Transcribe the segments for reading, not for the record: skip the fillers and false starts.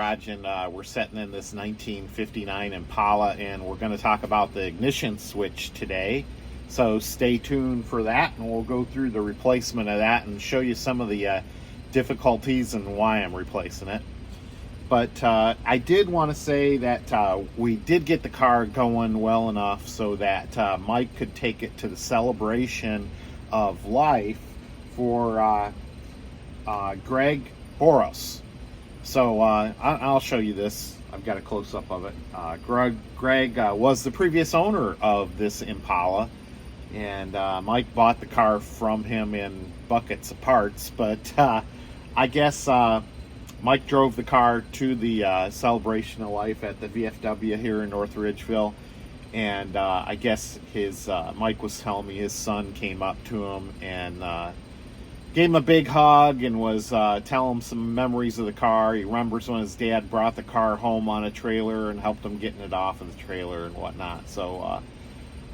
garage, and we're setting in this 1959 Impala, and we're going to talk about the ignition switch today. So stay tuned for that, and we'll go through the replacement of that and show you some of the difficulties and why I'm replacing it. But I did want to say that we did get the car going well enough so that Mike could take it to the celebration of life for Greg Borocz. So I'll show you this. I've got a close-up of it. Greg was the previous owner of this Impala, and Mike bought the car from him in buckets of parts. But I guess Mike drove the car to the celebration of life at the VFW here in North Ridgeville, and I guess Mike was telling me his son came up to him and gave him a big hug and was telling him some memories of the car. He remembers when his dad brought the car home on a trailer and helped him getting it off of the trailer and whatnot. So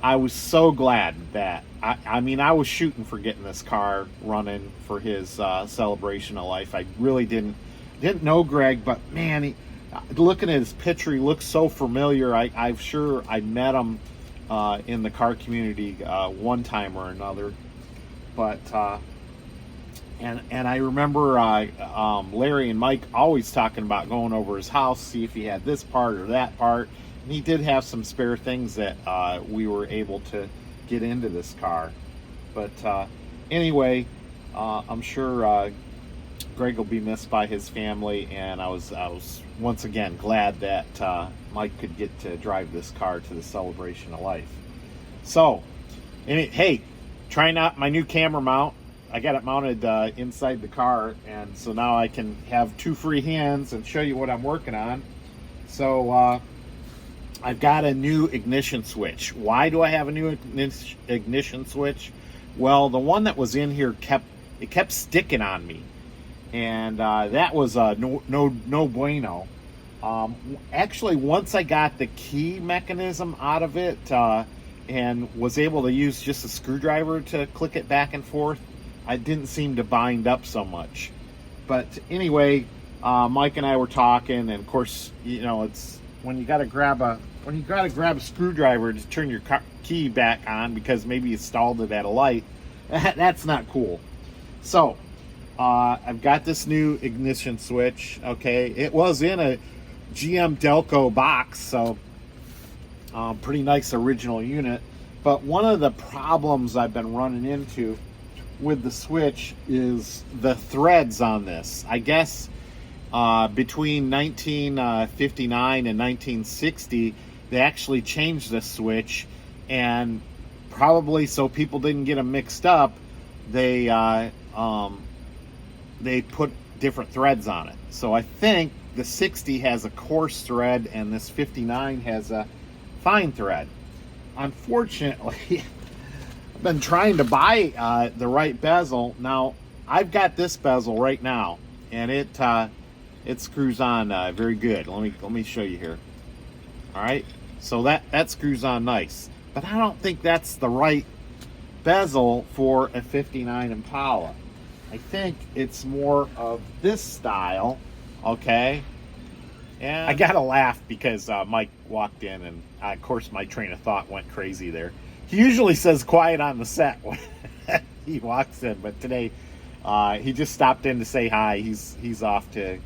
I was so glad that, I mean, I was shooting for getting this car running for his celebration of life. I really didn't know Greg, but man, looking at his picture, he looks so familiar. I'm sure I met him in the car community one time or another. But and I remember Larry and Mike always talking about going over his house, see if he had this part or that part. And he did have some spare things that we were able to get into this car. But anyway, I'm sure Greg will be missed by his family, and I was once again glad that Mike could get to drive this car to the celebration of life. So, hey, trying out my new camera mount. I got it mounted inside the car, and so now I can have two free hands and show you what I'm working on. So I've got a new ignition switch. Why do I have a new ignition switch? Well, the one that was in here kept sticking on me, and that was no bueno. Actually, once I got the key mechanism out of it and was able to use just a screwdriver to click it back and forth, I didn't seem to bind up so much. But anyway, Mike and I were talking, and of course, you know, it's when you got to grab a screwdriver to turn your key back on because maybe you stalled it at a light. That's not cool. So I've got this new ignition switch. Okay, it was in a GM Delco box, so pretty nice original unit. But one of the problems I've been running into with the switch is the threads on this. I guess between 1959 and 1960 they actually changed the switch, and probably so people didn't get them mixed up, they put different threads on it. So I think the 60 has a coarse thread and this 59 has a fine thread. Unfortunately, I've been trying to buy the right bezel. Now, I've got this bezel right now, and it screws on very good. Let me show you here. All right, so that screws on nice, but I don't think that's the right bezel for a 59 Impala. I think it's more of this style, okay? And I gotta laugh because Mike walked in, and of course my train of thought went crazy there. He usually says quiet on the set when he walks in, but today he just stopped in to say hi. He's off to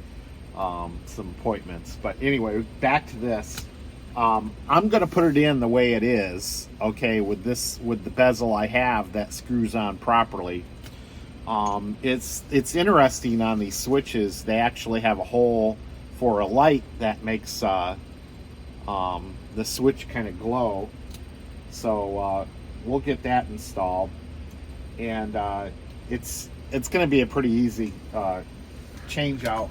some appointments. But anyway, back to this. I'm gonna put it in the way it is, okay, with the bezel I have that screws on properly. It's interesting on these switches. They actually have a hole for a light that makes the switch kind of glow. So we'll get that installed, and it's going to be a pretty easy change out.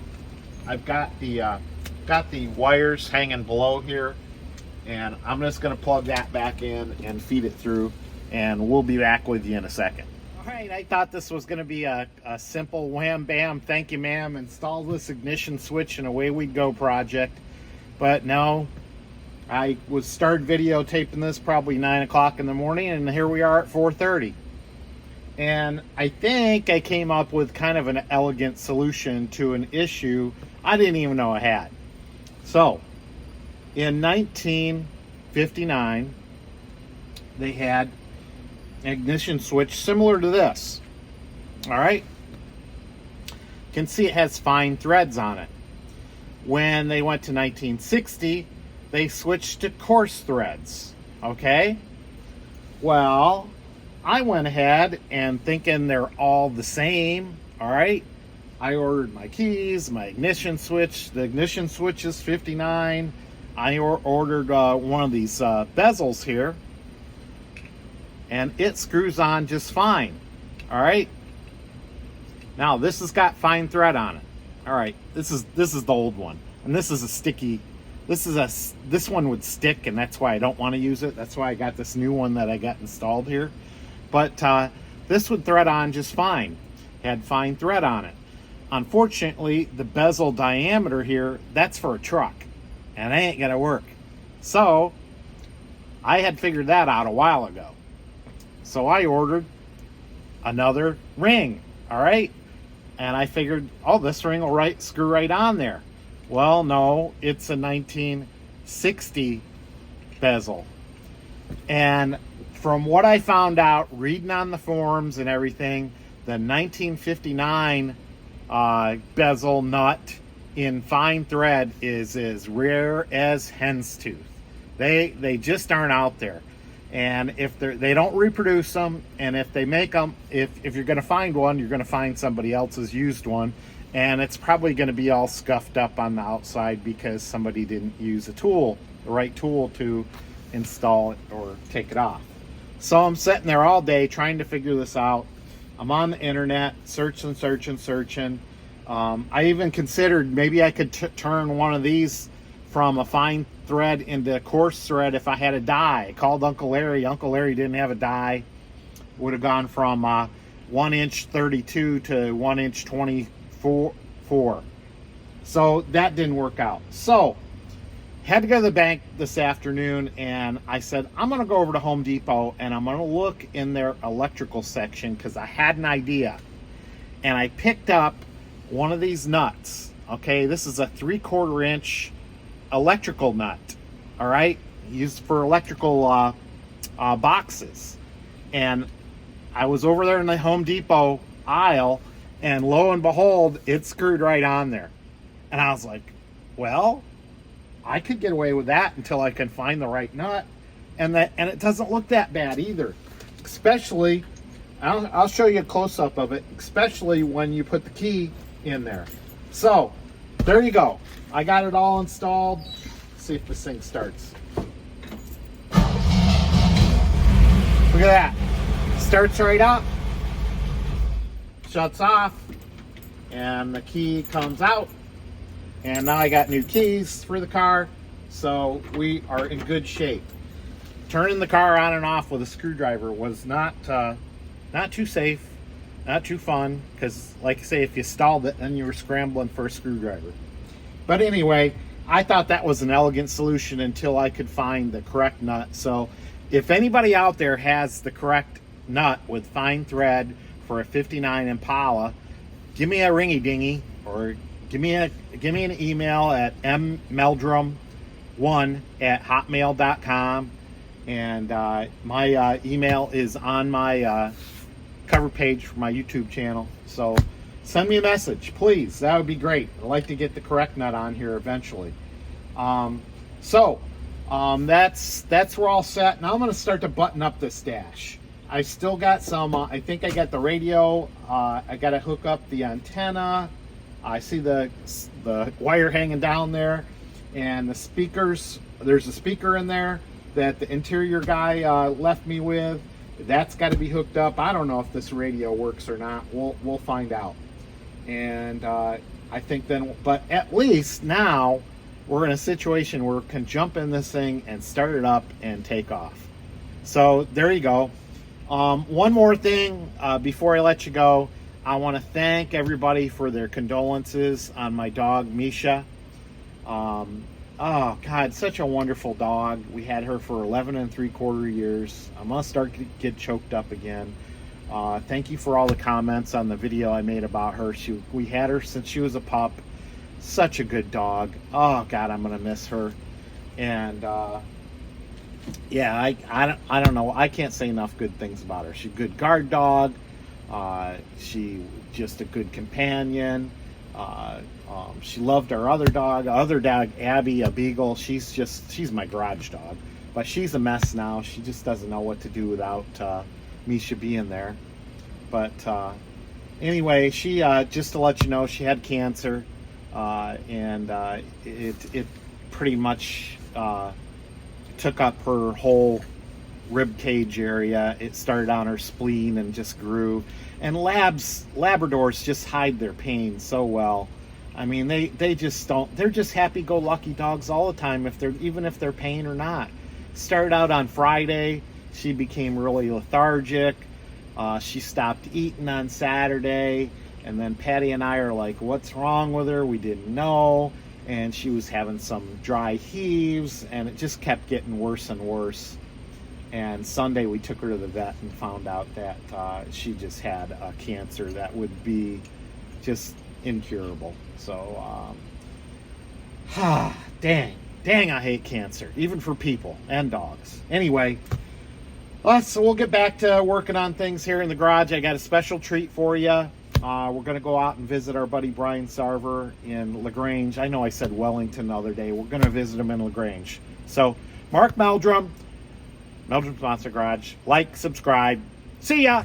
I've got the wires hanging below here, and I'm just going to plug that back in and feed it through, and we'll be back with you in a second. All right, I thought this was going to be a simple wham bam, thank you ma'am, install this ignition switch and away we go project, but no. I was started videotaping this probably 9 o'clock in the morning, and here we are at 4:30. And I think I came up with kind of an elegant solution to an issue I didn't even know I had. So in 1959, they had an ignition switch similar to this. All right. You can see it has fine threads on it. When they went to 1960, they switched to coarse threads. Okay. Well, I went ahead and thinking they're all the same. All right. I ordered my keys, my ignition switch. The ignition switch is 59. I ordered one of these bezels here, and it screws on just fine. All right. Now this has got fine thread on it. All right. This is the old one, and this is a sticky. This one would stick, and that's why I don't want to use it. That's why I got this new one that I got installed here. But this would thread on just fine. Had fine thread on it. Unfortunately, the bezel diameter here, that's for a truck, and it ain't gonna work. So I had figured that out a while ago. So I ordered another ring, all right? And I figured, oh, this ring will screw right on there. Well, no, it's a 1960 bezel. And from what I found out, reading on the forums and everything, the 1959 bezel nut in fine thread is as rare as hen's tooth. They just aren't out there, and if they don't reproduce them, and if they make them, if you're going to find one, you're going to find somebody else's used one, and it's probably going to be all scuffed up on the outside because somebody didn't use the right tool to install it or take it off. So I'm sitting there all day trying to figure this out. I'm on the internet, searching. I even considered maybe I could turn one of these from a fine thread into coarse thread if I had a die. I called Uncle Larry. Uncle Larry didn't have a die. Would have gone from 1 inch 32 to 1 inch 24. So that didn't work out. So had to go to the bank this afternoon, and I said, I'm going to go over to Home Depot and I'm going to look in their electrical section because I had an idea. And I picked up one of these nuts. Okay, this is a 3/4 inch electrical nut. All right, used for electrical boxes. And I was over there in the Home Depot aisle, and lo and behold, it screwed right on there. And I was like, well, I could get away with that until I can find the right nut, and it doesn't look that bad either. Especially, I'll show you a close-up of it, especially when you put the key in there. So there you go. I got it all installed. Let's see if this thing starts. Look at that. Starts right up, shuts off, and the key comes out. And now I got new keys for the car, so we are in good shape. Turning the car on and off with a screwdriver was not too safe, not too fun, because like I say, if you stalled it, then you were scrambling for a screwdriver. But anyway, I thought that was an elegant solution until I could find the correct nut. So if anybody out there has the correct nut with fine thread for a 59 Impala, give me a ringy dingy, or give me an email at mmeldrum1@hotmail.com, and my email is on my cover page for my YouTube channel. So send me a message, please. That would be great. I'd like to get the correct nut on here eventually. That's we're all set. Now I'm going to start to button up this dash. I still got some. I think I got the radio. I got to hook up the antenna. I see the wire hanging down there, and the speakers. There's a speaker in there that the interior guy left me with. That's got to be hooked up. I don't know if this radio works or not. We'll find out. And I think then, but at least now we're in a situation where we can jump in this thing and start it up and take off. So there you go. One more thing before I let you go. I want to thank everybody for their condolences on my dog, Misha. Oh, God, such a wonderful dog. We had her for 11 3/4 years. I'm going to start to get choked up again. Thank you for all the comments on the video I made about her. We had her since she was a pup. Such a good dog. Oh God, I'm gonna miss her. And yeah, I don't know. I can't say enough good things about her. She's a good guard dog. She just a good companion. She loved our other dog, Abby, a beagle. She's my garage dog, but she's a mess now. She just doesn't know what to do without Misha being there. But anyway, she just to let you know, she had cancer, and it pretty much took up her whole rib cage area. It started on her spleen and just grew. And Labradors just hide their pain so well. I mean, they just don't. They're just happy-go-lucky dogs all the time, even if they're pain or not. Started out on Friday. She became really lethargic. She stopped eating on Saturday, and then Patty and I are like, "What's wrong with her?" We didn't know, and she was having some dry heaves, and it just kept getting worse and worse. And Sunday we took her to the vet and found out that she just had a cancer that would be just incurable. So, dang, I hate cancer, even for people and dogs. Anyway, so we'll get back to working on things here in the garage. I got a special treat for you. We're going to go out and visit our buddy Brian Sarver in LaGrange. I know I said Wellington the other day. We're going to visit him in LaGrange. So, Mark Meldrum, Meldrum's Monster Garage. Like, subscribe. See ya!